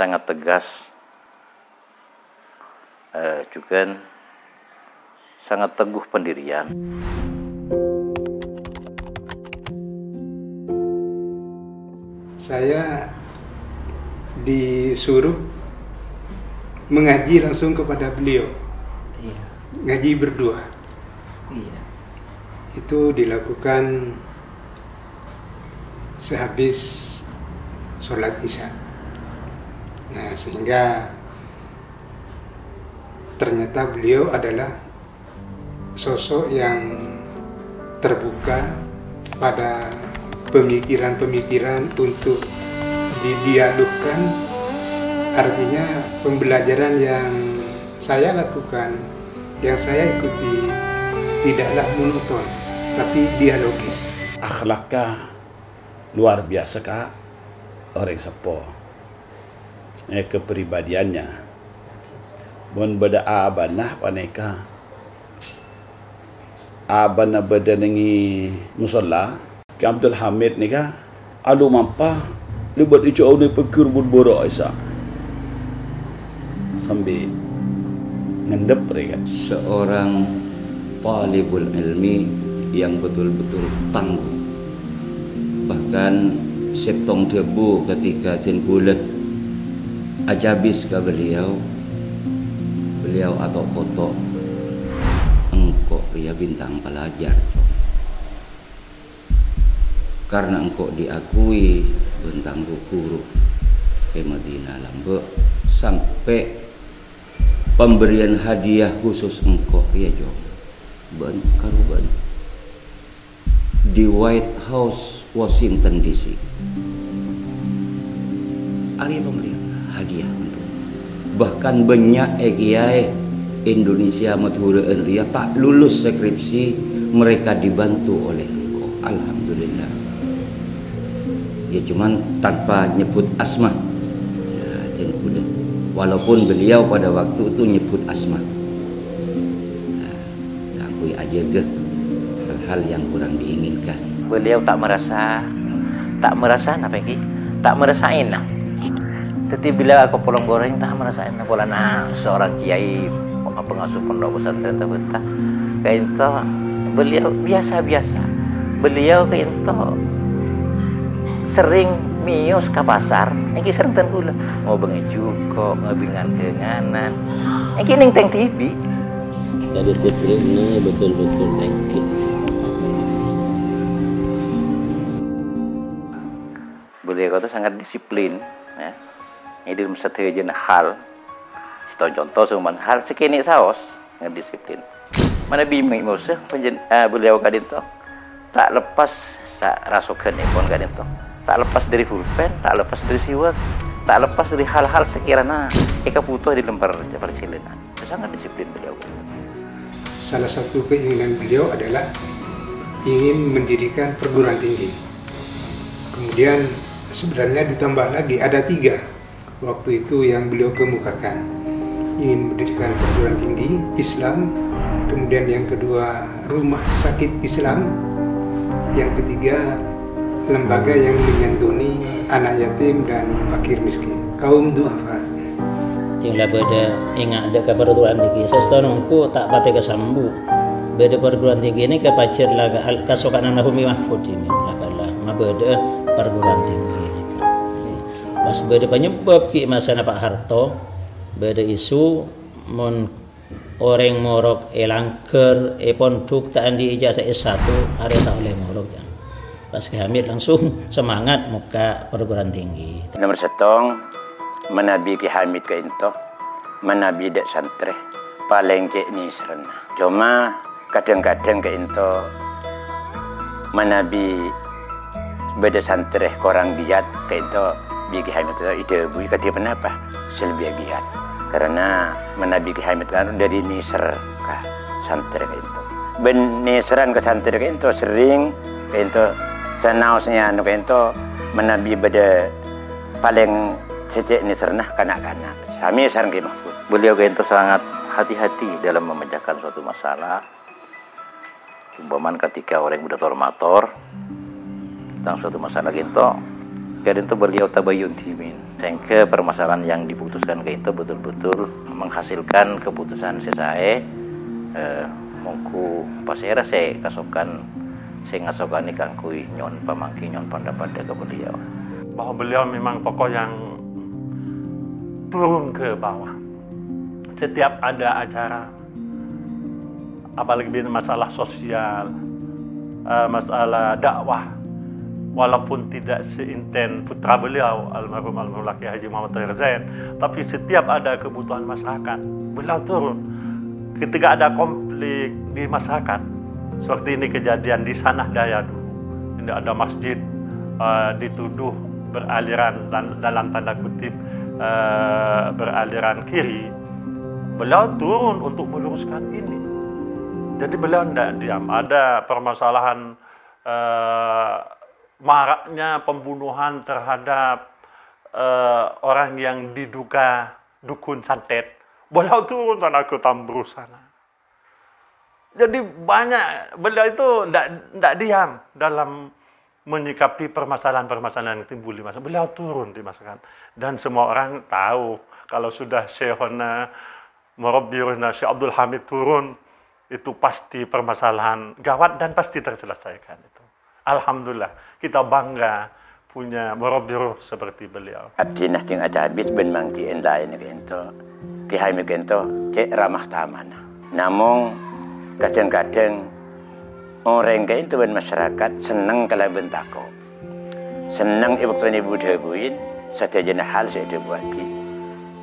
sangat tegas, juga sangat teguh pendirian. Saya disuruh mengaji langsung kepada beliau. Iya. Ngaji berdua. Iya. Itu dilakukan sehabis sholat isya. Nah, sehingga ternyata beliau adalah sosok yang terbuka pada pemikiran-pemikiran untuk didialogkan. Artinya pembelajaran yang saya lakukan, yang saya ikuti tidaklah monoton, tapi dialogis. Akhlaknya luar biasa kak, orang sepo. Kepribadiannya, bon beda abanah paneka, abana beda nengi musola, ke Abdul Hamid ni kak, alu mampa, libat ijo au ni pekir boro isa, sambil ngendep mereka. Seorang talibul ilmi yang betul-betul tangguh. Bahkan setong debu ketika tin kulit ajabis ke beliau atau foto engkau ya bintang pelajar, karena engkau diakui bintang guru ke Madinah Lambe, sampai pemberian hadiah khusus engkau ya jom ban karuban di White House Washington DC. Ada pemberian hadiah untuk, bahkan banyak kiai Indonesia Madura Enria tak lulus skripsi, mereka dibantu oleh engkau. Alhamdulillah. Ya cuman tanpa nyebut asma. Ya, walaupun beliau pada waktu itu nyebut asma. Nah, akui aja ke hal-hal yang kurang diinginkan. Beliau tak merasa apa ki? Tak merasain. Tetapi bila aku pulang goreng tak merasain pola seorang kiai pengasuh pondok pesantren terbentak. Kayak itu beliau biasa-biasa. Beliau kayak itu sering mios ke pasar, iki sering ten kula mau bengi cuko, ngabingan kenganan. Iki ning teng TV. Jadi disiplinnya betul-betul tinggi. Beliau itu sangat disiplin, ya. Ini dalam setiap jenis hal. Contoh cuma hal sekini saos sangat disiplin. Mana bimbing musuh beliau kadin to tak lepas rasukan pun kadin to. Tak lepas dari pulpen, tak lepas dari siwak, tak lepas dari hal-hal sekiranya eka butuh di lembar persalinan. Sangat disiplin beliau. Salah satu keinginan beliau adalah ingin mendirikan perguruan tinggi. Kemudian sebenarnya ditambah lagi ada 3 waktu itu yang beliau kemukakan. Ingin mendirikan perguruan tinggi Islam, kemudian yang kedua rumah sakit Islam, yang ketiga lembaga yang menyantuni anak yatim dan fakir miskin, kaum duafa. Tinggal beda ingat ada perguruan tinggi. Sestanungku tak pati kesambu. Beda perguruan tinggi ini kepacir laga kasukan anak Humi Mahfud ini lagalah mabeda perguruan tinggi. Pas beda penyebab ki masana Pak Harto, beda isu mon orang morok elangker ponduk tak andi ijazah S1 hari tak oleh morok ya. Pas Hamid langsung semangat muka perguruan tinggi. Nomor setong menabi Ki Hamid ke into menabi dek santre paling ke ni serena. Cuma kadang-kadang ke into menabi beda santre korang giat ke into Ki Hamid itu ide bui kata kenapa selebih giat karena menabi Ki Hamid kan dari niser ke santre ke into ben niseran ke santre ke into sering ke into senausnya anu ke into menabi beda paling sejak ini sernah kanak-kanak. Kami sarang Ki Mahfud. Beliau itu sangat hati-hati dalam memecahkan suatu masalah. Umpaman ketika orang yang sudah tormator tentang suatu masalah gitu, Kadang itu beliau tabayun timin. Sehingga permasalahan yang diputuskan ke itu betul-betul menghasilkan keputusan sesae. Mungku pasera saya kasokan saya ngasokan ni kangkui nyon pamangki nyon pendapat ke beliau. Bahwa beliau memang tokoh yang turun ke bawah. Setiap ada acara, apalagi masalah sosial, masalah dakwah, walaupun tidak seinten putra beliau almarhum Laki Haji Muhammad Tahir Zain, tapi setiap ada kebutuhan masyarakat, beliau turun. Ketika ada konflik di masyarakat, seperti ini kejadian di Sanah Daya dulu, ini ada masjid dituduh beraliran dalam tanda kutip beraliran kiri, beliau turun untuk meluruskan ini. Jadi beliau tidak diam. Ada permasalahan maraknya pembunuhan terhadap orang yang diduga dukun santet. Beliau turun sana ke Tambrus sana. Jadi banyak, beliau itu tidak diam dalam menyikapi permasalahan-permasalahan yang timbul di masyarakat. Beliau turun di masyarakat. Dan semua orang tahu kalau sudah Syekhona Murabbiyuna Syekh Abdul Hamid turun, itu pasti permasalahan gawat dan pasti terselesaikan itu. Alhamdulillah, kita bangga punya murabbiyuh seperti beliau. Abdi nah ting ada habis ben mangki lain kento. Ki haimi kento cek ramah tamah. Namun kadang-kadang orang kayak itu ben masyarakat senang kalau bentako. Senang waktu ini budabuin saja hal saya buati.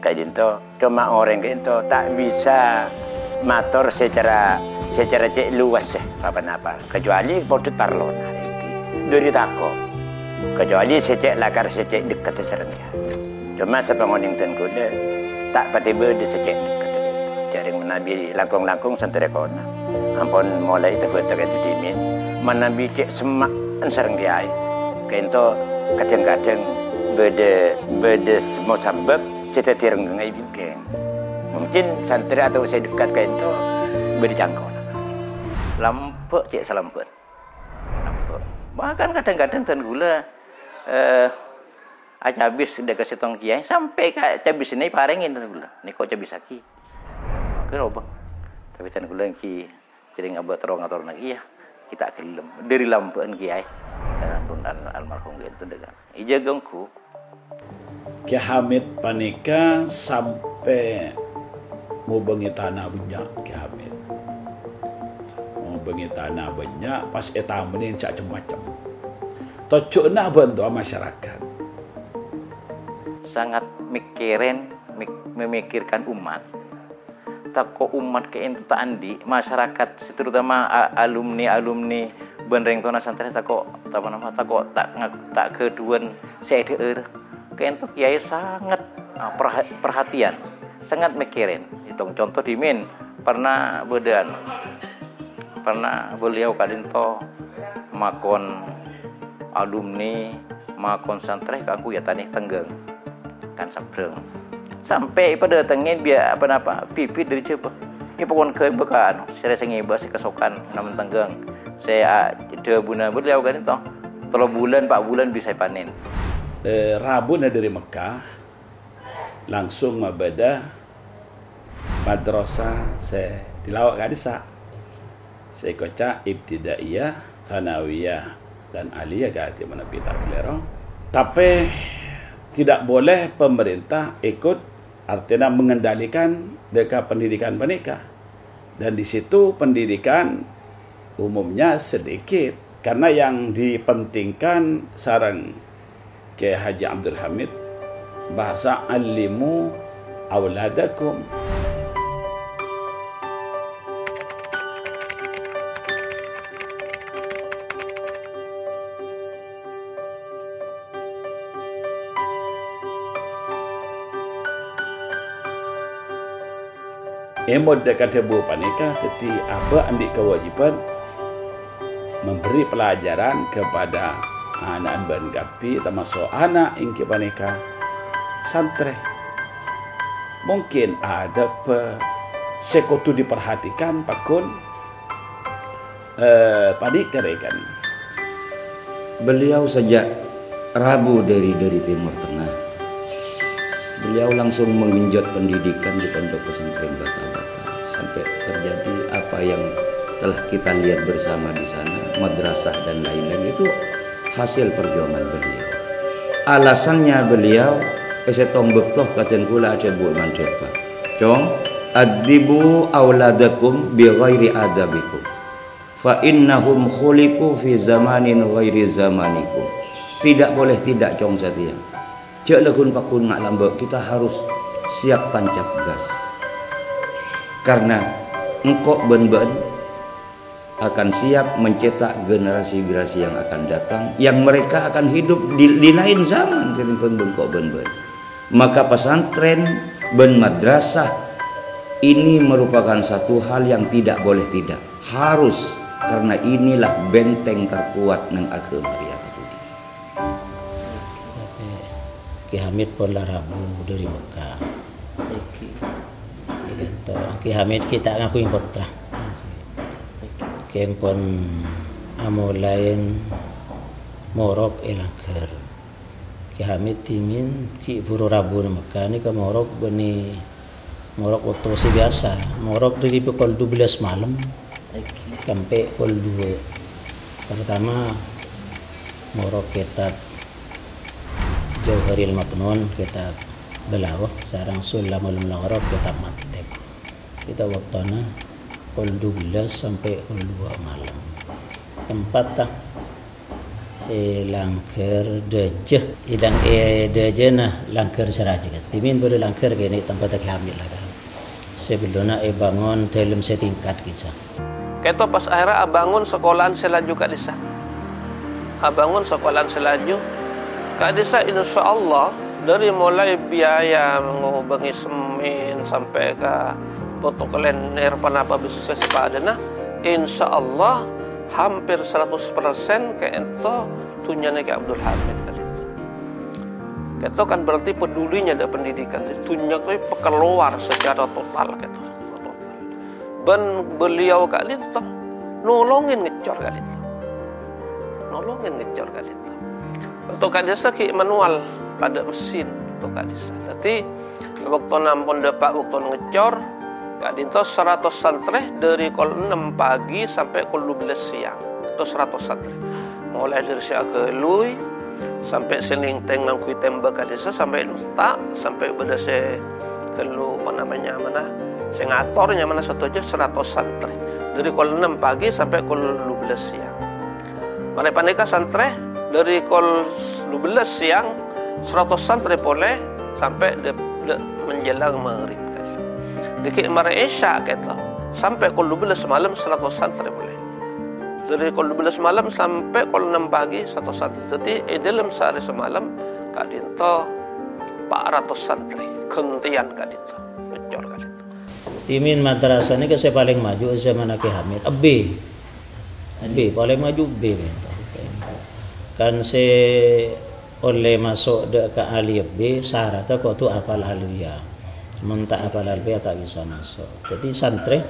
Kayak itu cuma orang kayak itu tak bisa matur secara cek luas apa-apa kecuali potut parlon dari tako kecuali secek lakar secek dekat serangnya cuma sepengoning ten kuda tak patiba di secek dekat jaring menabi langkung-langkung santerekona ampun mulai itu foto itu dimin menabi cek semak serang dia kento kadang-kadang beda semua sebab setetir ngai bingkeng. Mungkin santri atau saya dekat ke itu beri jangkau. Lampuk cek selamput. Lampuk. Bahkan kadang-kadang ten gula aja habis dekat setong kiai sampai ke cabis ini parengin ten gula. Ni kok cabis aki. Kerobak. Tapi ten gula ki jadi ngabot terong-terong lagi ya. Kita kelem dari lampuan kiai. Almarhum gitu dekat. Ija gengku. Ki Hamid panika sampai mau bengi tanah banyak Ki Hamid. Mau bengi tanah banyak pas eta menin cak macam. Tocok nak bantu masyarakat. Sangat memikirkan umat. Tako umat ke ente tak andi masyarakat terutama alumni benreng tona santri tako tak keduan CDR ke ente kiai sangat perhatian. Sangat mikirin. Hitung contoh dimin pernah beliau kadinto makon alumni makon santri kaku ya tani tenggeng kan sabreng sampai pada datangin biar apa pipi dari coba ini pokon ke bekan saya sengiba saya kesokan namun tenggeng saya ada buna beliau kadinto 3 bulan 4 bulan bisa panen. Rabu dari Mekah langsung mabada madrasah saya tilawah kadisa saya kocak ibtidaiyah, thanawiyah dan aliyah gati menepi tak kelero. Tapi tidak boleh pemerintah ikut artinya mengendalikan dekat pendidikan mereka. Dan di situ pendidikan umumnya sedikit karena yang dipentingkan sarang Kiai Haji Abdul Hamid bahasa alimu auladakum. Emod dekat tebu panika teti apa ambil kewajiban memberi pelajaran kepada anak ban gapi termasuk anak ingki panika santri. Mungkin ada sekotu diperhatikan pakun Beliau sejak Rabu dari Timur Tengah. Beliau langsung menggenjot pendidikan di Pondok Pesantren Bata-Bata sampai terjadi apa yang telah kita lihat bersama di sana, madrasah dan lain-lain. Itu hasil perjuangan beliau. Alasannya beliau esetong bektoh katen kula aja bu mantepa. Cong adibu auladakum bi ghairi adabikum. Fa innahum khuliqu fi zamanin ghairi zamanikum. Tidak boleh tidak cong setia. Cek lekun pakun ngak lambek, kita harus siap tancap gas. Karena engkau ben-ben akan siap mencetak generasi-generasi yang akan datang, yang mereka akan hidup di lain zaman jadi pembengkok ben-ben. Maka pesantren ben madrasah ini merupakan satu hal yang tidak boleh tidak, harus, karena inilah benteng terkuat nang agama Yahudi. Ki Hamid pun lah Rabu dari Mekah. Ki Hamid kita ngaku yang putra. Kempon amolain morok elangker. Ki Hamid timin ki buru Rabu di Mekah ni ke morok beni morok waktu si biasa. Morok dari pukul 12 malam sampai pukul 2. Pertama morok kitab Jauharil Mabnun, kitab Belawah, sarang Sulamul Munawwarah, kitab Maktib. Kita waktuna pukul 12 sampai pukul 2 malam. Tempat tak langker dejeh, idang dejeh nah langker seraja. Timin boleh langker gini tempat tak hamil lah kan. Sebelumnya bangun dalam setingkat kita. Keto pas akhirnya bangun sekolahan selaju kak desa. Bangun sekolahan selaju. Kak desa insya Allah dari mulai biaya mengubangi semen sampai ke foto kalender panapa bisnis padana, insya Allah hampir 100% ke ento tunyane ke Abdul Hamid kali itu. Keto kan berarti pedulinya ada pendidikan, tunya itu keluar secara total keto. Ben beliau kali itu nolongin ngecor kali itu, untuk kadesa ki manual pada mesin untuk kadesa. Jadi waktu nampun depak waktu ngecor kadinto 100 santre dari kol 6 pagi sampai kol 12 siang. Itu 100 santre. Mulai dari siang ke lui sampai sening teng ngangkui tembak kadesa sampai nuta sampai berdasar kelu apa namanya mana sengatornya mana satu aja 100 santre. Dari kol 6 pagi sampai kol 12 siang. Mana paneka santre dari kol 12 siang 100 santri boleh sampai menjelang maghrib kan. Dikit mare isya kita sampai kol 12 malam 100 santri boleh. Dari kol 12 malam sampai kol 6 pagi 1 santri. Jadi dalam sehari semalam kak dinto 400 santri kentian kak dinto ngecor kak dinto. Timin madrasah ni kasi paling maju zaman Ki Hamid. B paling maju B kan se oleh masuk ke alif B syaratnya kau tu apal aliyah, mentah apal aliyah tak bisa masuk. Jadi santri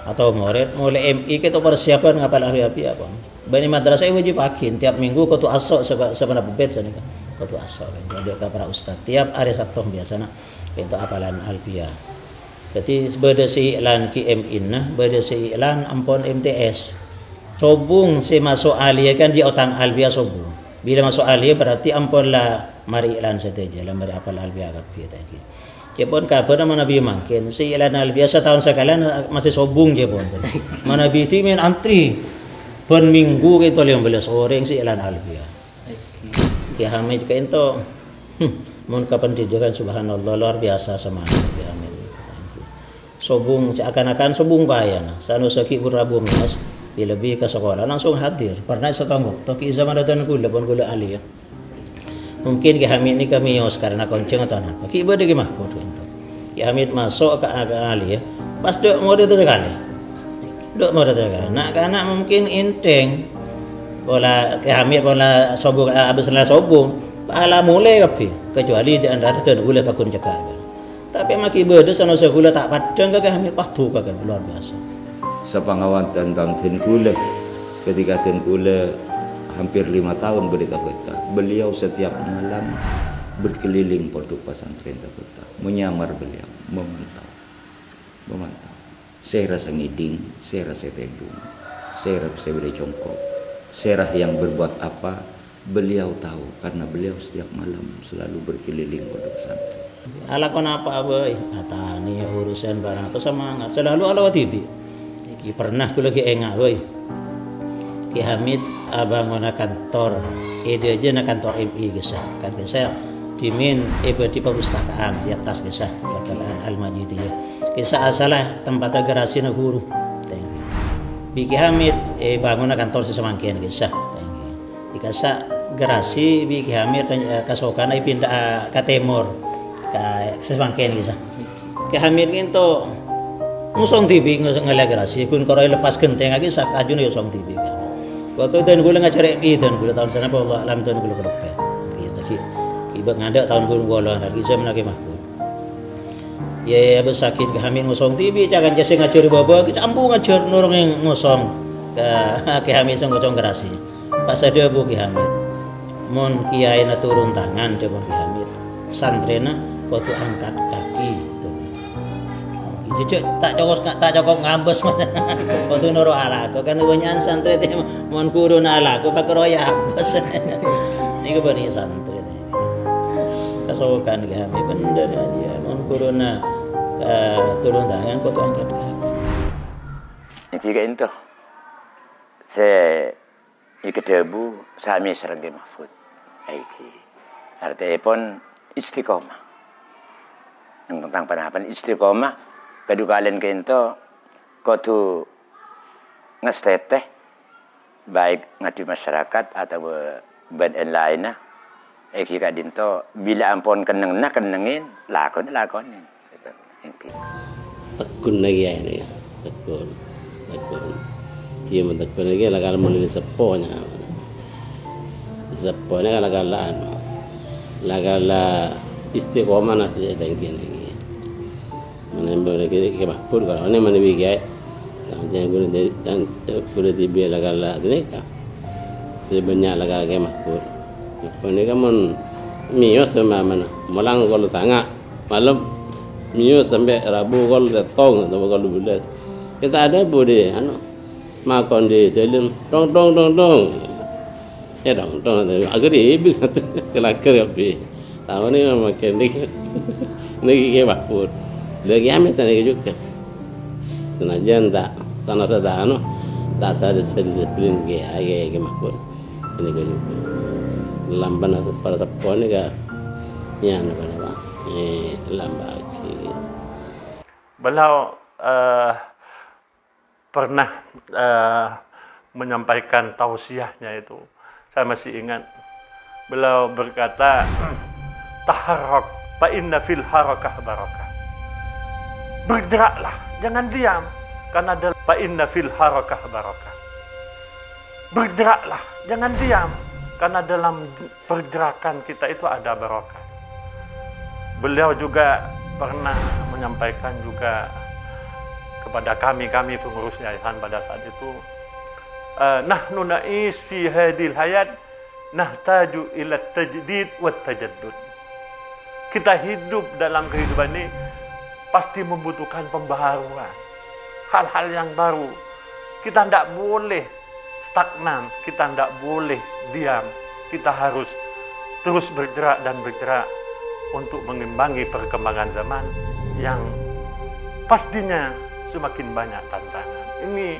atau murid mulai MI kita persiapan apal aliyah apa? Bani madrasah wajib akin tiap minggu kau tu asok sebenarnya bebet jadi kan kau tu asok kan. Jadi ke para ustaz tiap hari Sabtu biasanya itu apalan aliyah. Jadi beda si iklan KMI nah beda si iklan ampun MTS. Sobung si masuk aliyah kan dia otang aliyah sobung. Bila masuk aliyah berarti ampunlah mari iklan saja lah mari apal aliyah kapi tadi. Jepun kabar nama Nabi makin si iklan aliyah setahun sekalian masih sobung jepun. Mana Nabi itu main antri per minggu kita 15 orang si iklan aliyah. Ki Hamid ke itu mun kependidikan subhanallah luar biasa semangat Ki Hamid. Sobung seakan-akan sobung bayana. Sanu sakit Rabu Mas lebih ke sekolah langsung hadir. Pernah setahun waktu ki zaman datang gula pun gula aliyah. Mungkin Ki Hamid ni kami yos karena konceng atau apa. Ki ibadah ki mahfud itu. Ki Hamid masuk ke aliyah. Pas dok mau itu sekali. Nak anak mungkin inteng. Bola Ki Hamid bola sobung abis lah sobung. Pala mulai kapi. Kecuali di antara tu gula pakun cakap. Tapi mak ibadah sana segula tak padang ke Hamid patuh ke luar biasa. Sepangawan tentang Tengkule ketika Tengkule hampir 5 tahun berdeka peta. Beliau setiap malam berkeliling pondok pesantren peta, menyamar beliau, memantau. Saya rasa ngiding, saya rasa tedung, saya boleh jongkok. Serah yang berbuat apa, beliau tahu karena beliau setiap malam selalu berkeliling pondok pesantren. Ala kon apa boy? Atani urusan barang apa semangat. Selalu ala watibi. Ki pernah ku lagi engak boy. Ki Hamid abang ngona kantor. Ide aja na kantor MI gesah. Kan gesah dimin di perpustakaan di atas gesah perkalaan Al-Majidiyah. Kisah asalah tempat garasi na guru. Biki Hamid bangun kantor sesemangkian gesah. Ikasa garasi Biki Hamid kasokan ay pindah ke timur. Sesbangken kisah. Ke Hamid kinto musong TV ngelagrasi kun koroy lepas genteng lagi sak ajun yo song TV. Waktu itu gue ngacari dan gue tahun sana bahwa alam tahun gue kerope. Gitu ki. Iba ngada tahun gue lagi saya menagi mahkun. Ya besakit ke Hamid ngosong TV jangan jase ngacari baba kecampu ngajar nurung yang ngosong ke Hamid song ngocong gerasi. Pas ada bu Ki Hamid. Mon kiai na turun tangan de mon Ki Hamid. Santrena waktu angkat kaki itu. Jadi tak cokok ngambes waktu noro alaku kan banyak santri teh mon kurun alaku pakai roya abes. Ini bani santri. Kasokan kami bener aja mon kuruna turun tangan waktu angkat kaki. Ini juga itu. Saya ikut debu sami serangga Mahfud. Aiki. Artinya pun istiqomah. Tentang panapan istiqomah kedua kalian kento kudu ngesteteh baik ngadi masyarakat atau badan lainnya eki kadinto bila ampun kenengin lakonin tekun lagi ya ini tekun dia mentekun lagi lagal menulis seponya kalagalaan lagala istiqomah nanti ada gini mana boleh kita mahpur kalau ini mana bigai jangan boleh dibiar lagala ini kah sebanyak lagala kita mahpur ini kan mon mio sama mana malang kalau sangat malam mio sampai Rabu kalau datang atau kalau bulan kita ada boleh makan di jalan dong ya dong agar ibig satu kelakar api tahu ni makan ni kita mahpur lagi Hamid sana juga senajan tak tanah sadano tak sadar disiplin ke mahpur ini juga lamban atau para sapon ni ka yan apa lambat beliau pernah menyampaikan tausiahnya itu saya masih ingat beliau berkata taharrak fa inna fil harakah barakah. Bergeraklah, jangan diam, karena ada fa inna fil harakah barakah. Bergeraklah, jangan diam, karena dalam pergerakan kita itu ada barakah. Beliau juga pernah menyampaikan juga kepada kami pengurus yayasan pada saat itu, nahnu na'is fi hadil hayat nahtaju ila tajdid wa tajaddud. Kita hidup dalam kehidupan ini pasti membutuhkan pembaharuan, hal-hal yang baru. Kita tidak boleh stagnan, kita tidak boleh diam. Kita harus terus bergerak untuk mengimbangi perkembangan zaman yang pastinya semakin banyak tantangan. Ini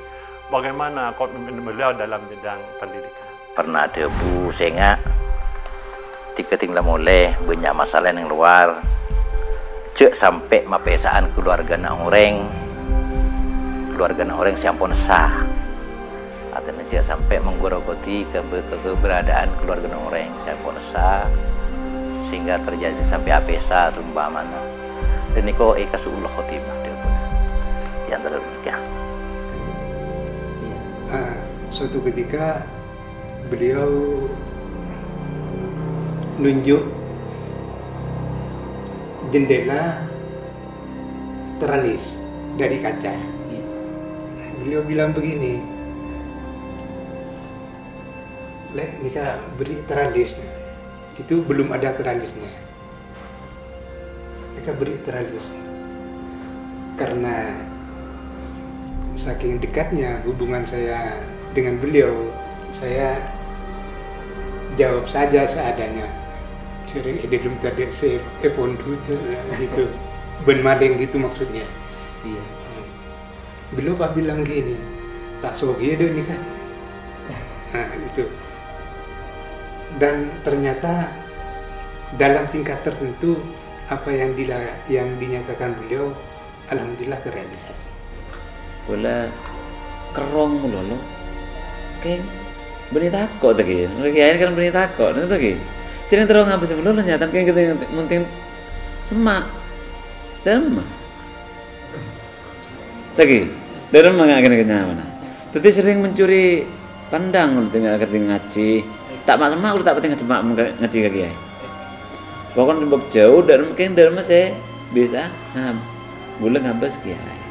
bagaimana komitmen beliau dalam bidang pendidikan. Pernah ada bu senga tinggal mulai banyak masalah yang luar cek sampai mapesaan keluarga orang siampun sah atau cek sampai menggorogoti keberadaan keluarga orang siampun sah sehingga terjadi sampai apesa seumpamana dan niko kasuullah khotimah yang ternikah. Suatu ketika beliau nunjuk jendela teralis dari kaca. Beliau bilang begini, nikah beri teralis. Itu belum ada teralisnya. Nikah beri teralis. Karena saking dekatnya hubungan saya dengan beliau, saya jawab saja seadanya. Sering edilum tadi saya iPhone gitu, ben maling gitu maksudnya. Iya. Beliau Pak bilang gini, tak sogi ada nikah. Nah itu. Dan ternyata dalam tingkat tertentu apa yang dinyatakan beliau, alhamdulillah terrealisasi. Bola kerong lho. Kayak beni takok tadi. Kiai kan beni takok, itu tadi. Jadi terus ngapa sebelum nyata kayak gitu penting semak dan mah. Tadi, dari mana kena kenyaman? Tadi sering mencuri pandang tinggal keting ngaji. Tak mak semak udah tak penting semak ngaji ke kiai. Pokoknya jauh dan mungkin dari mana saya bisa bulan ngabas kiai.